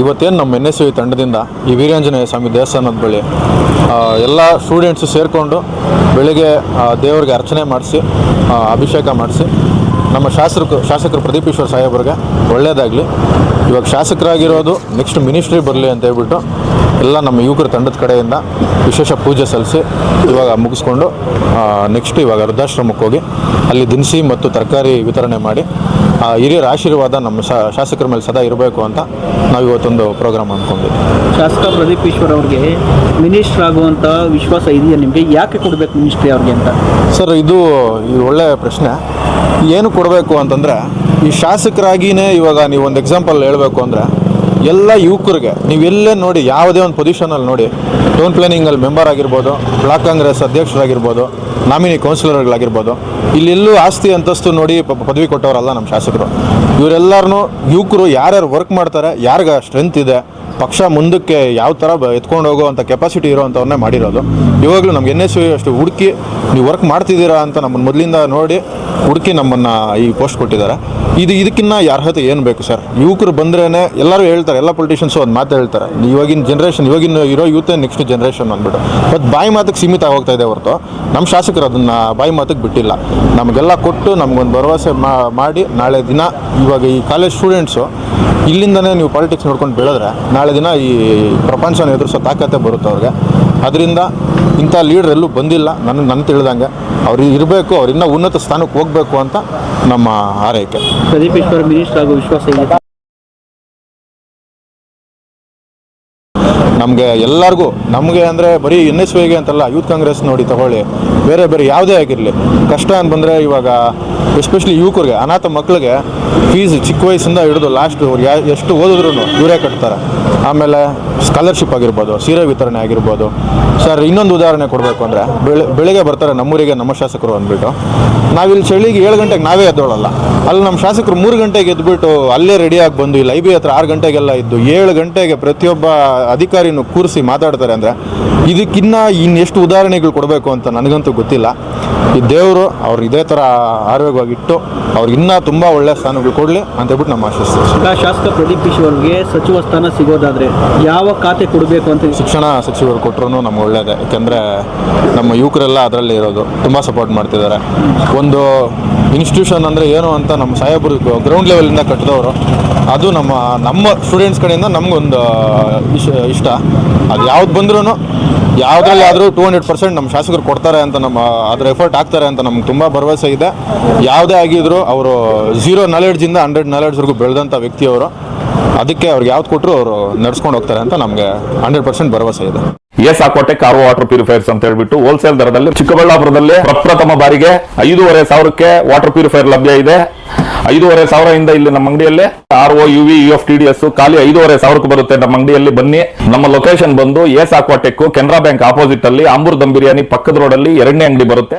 ಇವತ್ತೇನು ನಮ್ಮ NSU ತಂಡದಿಂದ ಈ ವೀರಾಂಜನೇಯ ಸ್ವಾಮಿ ದೇವಸ್ಥಾನದ ಬಳಿ ಎಲ್ಲ ಸ್ಟೂಡೆಂಟ್ಸು ಸೇರಿಕೊಂಡು ಬೆಳಿಗ್ಗೆ ದೇವರಿಗೆ ಅರ್ಚನೆ ಮಾಡಿಸಿ ಅಭಿಷೇಕ ಮಾಡಿಸಿ ನಮ್ಮ ಶಾಸಕರು ಪ್ರದೀಪ್ ಈಶ್ವರ್ ಸಾಹೇಬ್ರಿಗೆ ಒಳ್ಳೆಯದಾಗಲಿ. ಇವಾಗ ಶಾಸಕರಾಗಿರೋದು ನೆಕ್ಸ್ಟ್ ಮಿನಿಸ್ಟ್ರಿ ಬರಲಿ ಅಂತ ಹೇಳ್ಬಿಟ್ಟು ಎಲ್ಲ ನಮ್ಮ ಯುವಕರ ತಂಡದ ಕಡೆಯಿಂದ ವಿಶೇಷ ಪೂಜೆ ಸಲ್ಲಿಸಿ ಇವಾಗ ಮುಗಿಸ್ಕೊಂಡು ನೆಕ್ಸ್ಟ್ ಇವಾಗ ವೃದ್ಧಾಶ್ರಮಕ್ಕೆ ಹೋಗಿ ಅಲ್ಲಿ ದಿನಸಿ ಮತ್ತು ತರಕಾರಿ ವಿತರಣೆ ಮಾಡಿ ಹಿರಿಯರ ಆಶೀರ್ವಾದ ನಮ್ಮ ಶಾಸಕರ ಮೇಲೆ ಸದಾ ಇರಬೇಕು ಅಂತ ನಾವು ಇವತ್ತೊಂದು ಪ್ರೋಗ್ರಾಮ್ ಅಂದ್ಕೊಂಡಿದ್ದೀವಿ. ಶಾಸಕ ಪ್ರದೀಪ್ ಈಶ್ವರ್ ಅವ್ರಿಗೆ ಮಿನಿಸ್ಟ್ರ್ ಆಗುವಂಥ ವಿಶ್ವಾಸ ಇದೆಯಾ ನಿಮಗೆ? ಯಾಕೆ ಕೊಡಬೇಕು ಮಿನಿಸ್ಟ್ರಿ ಅವ್ರಿಗೆ ಅಂತ? ಸರ್, ಇದು ಒಳ್ಳೆಯ ಪ್ರಶ್ನೆ. ಏನು ಕೊಡಬೇಕು ಅಂತಂದರೆ, ಈ ಶಾಸಕರಾಗಿಯೇ ಇವಾಗ ನೀವು ಒಂದು ಎಕ್ಸಾಂಪಲ್ ಹೇಳಬೇಕು ಅಂದರೆ, ಎಲ್ಲ ಯುವಕರಿಗೆ ನೀವು ಎಲ್ಲೇ ನೋಡಿ, ಯಾವುದೇ ಒಂದು ಪೊಸಿಷನಲ್ಲಿ ನೋಡಿ, ಟೌನ್ ಪ್ಲಾನಿಂಗಲ್ಲಿ ಮೆಂಬರ್ ಆಗಿರ್ಬೋದು, ಬ್ಲಾಕ್ ಕಾಂಗ್ರೆಸ್ ಅಧ್ಯಕ್ಷರಾಗಿರ್ಬೋದು, ನಾಮಿನಿ ಕೌನ್ಸಿಲರ್ಗಳಾಗಿರ್ಬೋದು, ಇಲ್ಲೆಲ್ಲೂ ಆಸ್ತಿ ಅಂತಸ್ತು ನೋಡಿ ಪದವಿ ಕೊಟ್ಟವರಲ್ಲ ನಮ್ಮ ಶಾಸಕರು. ಇವರೆಲ್ಲರೂ ಯುವಕರು ಯಾರ್ಯಾರು ವರ್ಕ್ ಮಾಡ್ತಾರೆ, ಯಾರಿಗೆ ಸ್ಟ್ರೆಂತ್ ಇದೆ, ಪಕ್ಷ ಮುಂದಕ್ಕೆ ಯಾವ ಥರ ಎತ್ಕೊಂಡು ಹೋಗೋವಂಥ ಕೆಪಾಸಿಟಿ ಇರೋವಂಥವ್ರನ್ನೇ ಮಾಡಿರೋದು. ಇವಾಗಲೂ ನಮ್ಗೆ NSU ಅಷ್ಟು ಹುಡುಕಿ ನೀವು ವರ್ಕ್ ಮಾಡ್ತಿದ್ದೀರಾ ಅಂತ ನಮ್ಮನ್ನು ಮೊದಲಿಂದ ನೋಡಿ ಹುಡುಕಿ ನಮ್ಮನ್ನು ಈ ಪೋಸ್ಟ್ ಕೊಟ್ಟಿದ್ದಾರೆ. ಇದಕ್ಕಿನ್ನ ಅರ್ಹತೆ ಏನು ಬೇಕು ಸರ್? ಯುವಕರು ಬಂದ್ರೇ ಎಲ್ಲರೂ ಹೇಳ್ತಾರೆ, ಎಲ್ಲ ಪೊಲಿಟಿಷಿಯನ್ಸು ಒಂದು ಮಾತು ಹೇಳ್ತಾರೆ, ಇವಾಗಿನ ಜನ್ರೇಷನ್, ಇವಾಗಿನ ಇರೋ ಯೂತೇ ನೆಕ್ಸ್ಟ್ ಜನ್ರೇಷನ್ ಅಂದ್ಬಿಟ್ಟು. ಮತ್ತು ಬಾಯಿ ಮಾತಿಗೆ ಸೀಮಿತ ಹೋಗ್ತಾ ಇದೆ ಹೊರತು ನಮ್ಮ ಶಾಸಕರು ಅದನ್ನು ಬಾಯಿ ಮಾತಿಗೆ ಬಿಟ್ಟಿಲ್ಲ. ನಮಗೆಲ್ಲ ಕೊಟ್ಟು ನಮಗೊಂದು ಭರವಸೆ ಮಾಡಿ, ನಾಳೆ ದಿನ ಇವಾಗ ಈ ಕಾಲೇಜ್ ಸ್ಟೂಡೆಂಟ್ಸು ಇಲ್ಲಿಂದನೇ ನೀವು ಪಾಲಿಟಿಕ್ಸ್ ನೋಡ್ಕೊಂಡು ಬೆಳೆದ್ರೆ ನಾಳೆ ದಿನ ಈ ಪ್ರಪಂಚನ ಎದುರಿಸೋ ತಾಕತ್ತೆ ಬರುತ್ತೆ ಅವ್ರಿಗೆ. ಅದರಿಂದ ಇಂಥ ಲೀಡ್ರ್ ಎಲ್ಲೂ ಬಂದಿಲ್ಲ ನನ್ನ ತಿಳಿದಂಗೆ. ಅವ್ರು ಇರಬೇಕು, ಅವ್ರು ಇನ್ನೂ ಉನ್ನತ ಸ್ಥಾನಕ್ಕೆ ಹೋಗಬೇಕು ಅಂತ ನಮ್ಮ ಆರೈಕೆ. ಪ್ರದೀಪ್ ಈಶ್ವರ್ ಮಿನಿಸ್ಟರ್ ಆಗೋ ವಿಶ್ವಾಸ ಇದೆ ನಮಗೆ ಎಲ್ಲರಿಗೂ. ನಮಗೆ ಅಂದರೆ ಬರೀ NSUಗೆ ಅಂತಲ್ಲ, ಯೂತ್ ಕಾಂಗ್ರೆಸ್ ನೋಡಿ ತಗೊಳ್ಳಿ, ಬೇರೆ ಬೇರೆ ಯಾವುದೇ ಆಗಿರಲಿ, ಕಷ್ಟ ಅಂತ ಬಂದರೆ ಇವಾಗ ಎಸ್ಪೆಷಲಿ ಯುವಕರಿಗೆ, ಅನಾಥ ಮಕ್ಕಳಿಗೆ ಫೀಸ್ ಚಿಕ್ಕ ವಯಸ್ಸಿಂದ ಹಿಡಿದು ಲಾಸ್ಟ್ ಎಷ್ಟು ಓದಿದ್ರು ಇವರೇ ಕಟ್ತಾರೆ. ಆಮೇಲೆ ಸ್ಕಾಲರ್ಶಿಪ್ ಆಗಿರ್ಬೋದು, ಸೀರೆ ವಿತರಣೆ ಆಗಿರ್ಬೋದು. ಸರ್, ಇನ್ನೊಂದು ಉದಾಹರಣೆ ಕೊಡಬೇಕು ಅಂದರೆ, ಬೆಳಿಗ್ಗೆ ಬರ್ತಾರೆ ನಮ್ಮೂರಿಗೆ ನಮ್ಮ ಶಾಸಕರು ಅಂದ್ಬಿಟ್ಟು, ನಾವಿಲ್ಲಿ ಚಳಿಗೆ 7 ಗಂಟೆಗೆ ನಾವೇ ಎದ್ದೋಳಲ್ಲ. ಅಲ್ಲಿ ನಮ್ಮ ಶಾಸಕರು 3 ಗಂಟೆಗೆ ಎದ್ಬಿಟ್ಟು ಅಲ್ಲೇ ರೆಡಿಯಾಗಿ ಬಂದು ಇಲ್ಲಿ IB ಹತ್ರ 6 ಗಂಟೆಗೆಲ್ಲ ಇದ್ದು 7 ಗಂಟೆಗೆ ಪ್ರತಿಯೊಬ್ಬ ಅಧಿಕಾರಿನೂ ಕೂರಿಸಿ ಮಾತಾಡ್ತಾರೆ ಅಂದರೆ, ಇದಕ್ಕಿನ್ನ ಇನ್ನೆಷ್ಟು ಉದಾಹರಣೆಗಳು ಕೊಡಬೇಕು ಅಂತ ನನಗಂತೂ ಗೊತ್ತಿಲ್ಲ. ಈ ದೇವರು ಅವ್ರು ಇದೇ ಥರ ಆರೋಗ್ಯವಾಗಿಟ್ಟು ಅವ್ರಿಗೆ ಇನ್ನೂ ತುಂಬ ಒಳ್ಳೆಯ ಸ್ಥಾನಗಳು ಕೊಡಲಿ ಅಂತ ಹೇಳ್ಬಿಟ್ಟು ನಮ್ಮ ಆಶಿಸ್ತೀವಿ. ಶಾಸಕ ಪ್ರದೀಪ್ ಈಶ್ವರ್ ಅವ್ರಿಗೆ ಸಚಿವ ಸ್ಥಾನ ಸಿಗೋದಾದರೆ ಯಾವ ಖಾತೆ ಕೊಡಬೇಕು ಅಂತ? ಶಿಕ್ಷಣ ಸಚಿವರು ಕೊಟ್ಟರು ನಮ್ಗೆ ಒಳ್ಳೆಯದೇ. ಯಾಕೆಂದರೆ ನಮ್ಮ ಯುವಕರೆಲ್ಲ ಅದರಲ್ಲಿ ಇರೋದು ತುಂಬ ಸಪೋರ್ಟ್ ಮಾಡ್ತಿದ್ದಾರೆ. ಒಂದು ಇನ್ಸ್ಟಿಟ್ಯೂಷನ್ ಅಂದರೆ ಏನು ಅಂತ ನಮ್ಮ ಸಾಹೇಬರು ಗ್ರೌಂಡ್ ಲೆವೆಲಿಂದ ಕಟ್ಟಿದವರು. ಅದು ನಮ್ಮ ಸ್ಟೂಡೆಂಟ್ಸ್ ಕಡೆಯಿಂದ ನಮಗೊಂದು ಇಷ್ಟ. ಅದು ಯಾವ್ದು ಬಂದ್ರೂ, ಯಾವುದ್ರಲ್ಲಿ ಆದರೂ 200% ನಮ್ಮ ಶಾಸಕರು ಕೊಡ್ತಾರೆ ಅಂತ, ಅದರ ಎಫರ್ಟ್ ಆಗ್ತಾರೆ ಅಂತ ನಮ್ಗೆ ತುಂಬ ಭರವಸೆ ಇದೆ. ಯಾವುದೇ ಆಗಿದ್ರು ಅವರು 0 ನಾಲೆಡ್ಜಿಂದ 100 ನಾಲೆಡ್ಜ್ವರೆಗೂ ಬೆಳೆದಂಥ ವ್ಯಕ್ತಿಯವರು. ಅದಕ್ಕೆ ಅವ್ರಿಗೆ ಯಾವ್ದು ಕೊಟ್ಟರು ಅವರು ನಡ್ಸ್ಕೊಂಡು ಹೋಗ್ತಾರೆ ಅಂತ ನಮಗೆ 100% ಭರವಸೆ ಇದೆ. ASAquatech RO ವಾಟರ್ ಪ್ಯೂರಿಫೈರ್ಸ್ ಅಂತ ಹೇಳ್ಬಿಟ್ಟು ಹೋಲ್ಸೇಲ್ ದರದಲ್ಲಿ ಚಿಕ್ಕಬಳ್ಳಾಪುರದಲ್ಲಿ ಪ್ರಪ್ರಥಮ ಬಾರಿಗೆ 5,500ಕ್ಕೆ ವಾಟರ್ ಪ್ಯೂರಿಫೈರ್ ಲಭ್ಯ ಇದೆ. 5,500 ಇಲ್ಲಿ ನಮ್ಮ ಅಂಗಡಿಯಲ್ಲಿ RO UV UF TDS ಖಾಲಿ 5,500ಕ್ಕೆ ಬರುತ್ತೆ ನಮ್ಮ ಅಂಗಡಿಯಲ್ಲಿ. ಬನ್ನಿ. ನಮ್ಮ ಲೊಕೇಶನ್ ಬಂದು ASAquatech ಕೆನರಾ ಬ್ಯಾಂಕ್ ಆಪೋಸಿಟ್ ಅಲ್ಲಿ ಆಂಬೂರ್ ದಮ್ ಬಿರಿಯಾನಿ ಪಕ್ಕದ ರೋಡ್ ಅಲ್ಲಿ 2ನೇ ಅಂಗಡಿ ಬರುತ್ತೆ.